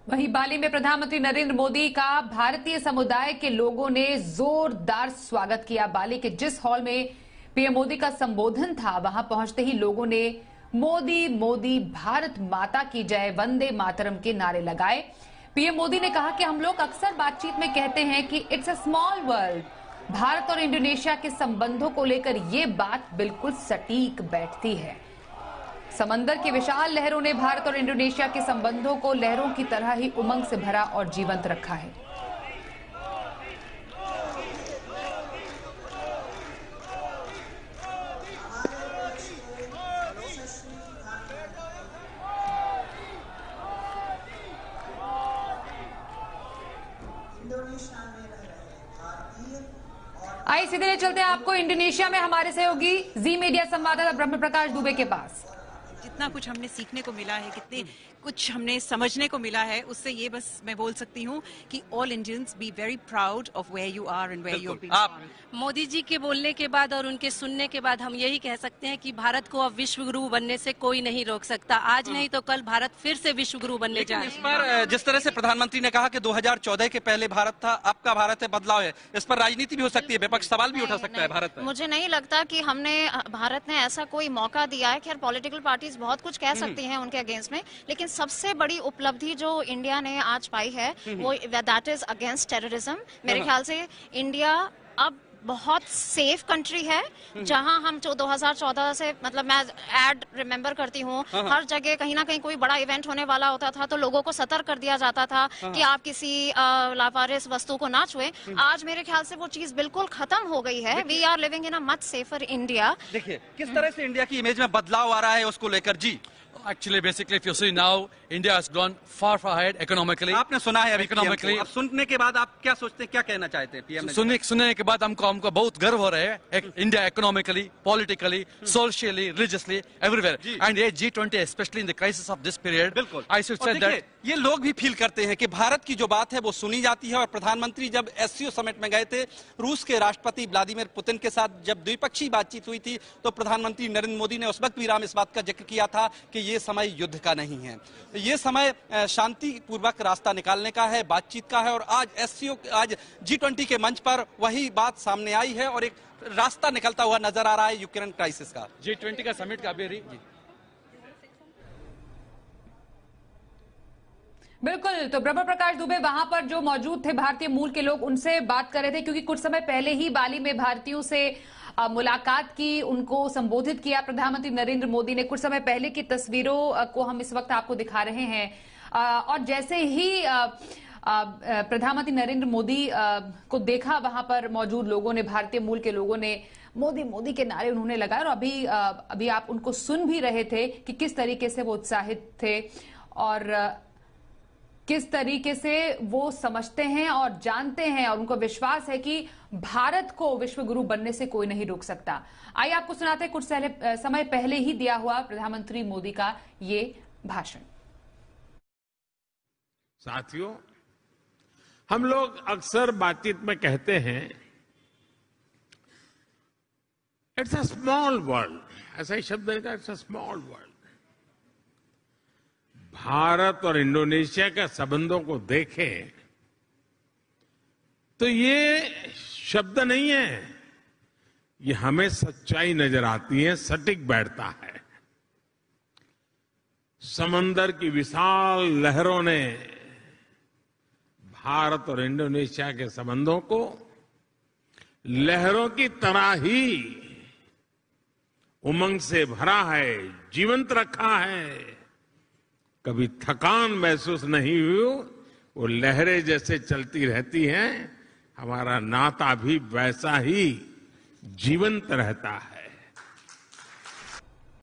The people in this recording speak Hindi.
वहीं बाली में प्रधानमंत्री नरेंद्र मोदी का भारतीय समुदाय के लोगों ने जोरदार स्वागत किया। बाली के जिस हॉल में पीएम मोदी का संबोधन था, वहां पहुंचते ही लोगों ने मोदी मोदी, भारत माता की जय, वंदे मातरम के नारे लगाए। पीएम मोदी ने कहा कि हम लोग अक्सर बातचीत में कहते हैं कि it's a small world. Bharat और इंडोनेशिया के संबंधों को लेकर ये बात बिल्कुल सटीक बैठती है। समंदर की विशाल लहरों ने भारत और इंडोनेशिया के संबंधों को लहरों की तरह ही उमंग से भरा और जीवंत रखा है। आइए सीधे चलते हैं आपको इंडोनेशिया में हमारे सहयोगी जी मीडिया संवाददाता ब्रह्म प्रकाश दुबे के पास। जितना कुछ हमने सीखने को मिला है, कितने कुछ हमने समझने को मिला है, उससे ये बस मैं बोल सकती हूँ कि all Indians be very proud of where you are and where you have been born. Modi ji के बोलने के बाद और उनके सुनने के बाद हम यही कह सकते हैं कि भारत को अब विश्व गुरु बनने से कोई नहीं रोक सकता। आज नहीं तो कल भारत फिर से विश्व गुरु बनने जा रहा है। इस पर जिस तरह से प्रधानमंत्री ने कहा कि 2014 के पहले भारत था, अब का भारत है, बदलाव है, इस पर राजनीति भी हो सकती है, विपक्ष सवाल भी उठा सकता है भारत पर। मुझे नहीं लगता कि भारत ने ऐसा कोई मौका दिया है। खैर पॉलिटिकल पार्टीज बहुत कुछ कह सकती हैं उनके अगेंस्ट में, लेकिन सबसे बड़ी उपलब्धि जो इंडिया ने आज पाई है वो दैट इज अगेंस्ट टेररिज्म। मेरे ख्याल से इंडिया अब बहुत सेफ कंट्री है, जहां हम 2014 से, मतलब मैं एड रिमेम्बर करती हूँ, हर जगह कहीं ना कहीं कोई बड़ा इवेंट होने वाला होता था तो लोगों को सतर्क कर दिया जाता था कि आप किसी लावारिस वस्तु को ना छुएं। आज मेरे ख्याल से वो चीज बिल्कुल खत्म हो गई है। We are living in a much safer India. देखिए किस तरह से इंडिया की इमेज में बदलाव आ रहा है उसको लेकर। जी Actually, basically, if you see now, India has gone far ahead economically. आपने सुना है economically. अब सुनने के बाद आप क्या सोचते हैं, क्या कहना चाहते हैं पीएम? सुनने के बाद हमको बहुत गर्व हो रहा है। India economically, politically, socially, religiously, everywhere, and ये G20 specially in the crisis of this period. बिल्कुल, आई शुड से दैट ये लोग भी फील करते हैं कि भारत की जो बात है वो सुनी जाती है। और प्रधानमंत्री जब एससीओ समिट में गए थे, रूस के राष्ट्रपति व्लादिमीर पुतिन के साथ जब द्विपक्षीय बातचीत हुई थी, तो प्रधानमंत्री नरेंद्र मोदी ने उस वक्त भी इस बात का जिक्र किया था कि ये समय युद्ध का नहीं है, ये समय शांति पूर्वक रास्ता निकालने का है, बातचीत का है। और आज G20 के मंच पर वही बात सामने आई है और एक रास्ता निकलता हुआ नजर आ रहा है यूक्रेन क्राइसिस का। G20 का समिट का अभी बिल्कुल, तो ब्रह्म प्रकाश दुबे वहां पर जो मौजूद थे भारतीय मूल के लोग, उनसे बात कर रहे थे, क्योंकि कुछ समय पहले ही बाली में भारतीयों से मुलाकात की, उनको संबोधित किया प्रधानमंत्री नरेंद्र मोदी ने। कुछ समय पहले की तस्वीरों को हम इस वक्त आपको दिखा रहे हैं। और जैसे ही प्रधानमंत्री नरेंद्र मोदी को देखा, वहां पर मौजूद लोगों ने, भारतीय मूल के लोगों ने मोदी मोदी के नारे उन्होंने लगाए। और अभी आप उनको सुन भी रहे थे कि किस तरीके से वो उत्साहित थे और किस तरीके से वो समझते हैं और जानते हैं और उनको विश्वास है कि भारत को विश्व गुरु बनने से कोई नहीं रोक सकता। आइए आपको सुनाते हैं कुछ समय पहले ही दिया हुआ प्रधानमंत्री मोदी का ये भाषण। साथियों, हम लोग अक्सर बातचीत में कहते हैं इट्स अ स्मॉल वर्ल्ड, ऐसा ही शब्द है, it's a small world. Bharat और इंडोनेशिया के संबंधों को देखें तो ये शब्द नहीं है, ये हमें सच्चाई नजर आती है, सटीक बैठता है। समंदर की विशाल लहरों ने भारत और इंडोनेशिया के संबंधों को लहरों की तरह ही उमंग से भरा है, जीवंत रखा है। कभी थकान महसूस नहीं हुई, वो लहरें जैसे चलती रहती हैं, हमारा नाता भी वैसा ही जीवंत रहता है।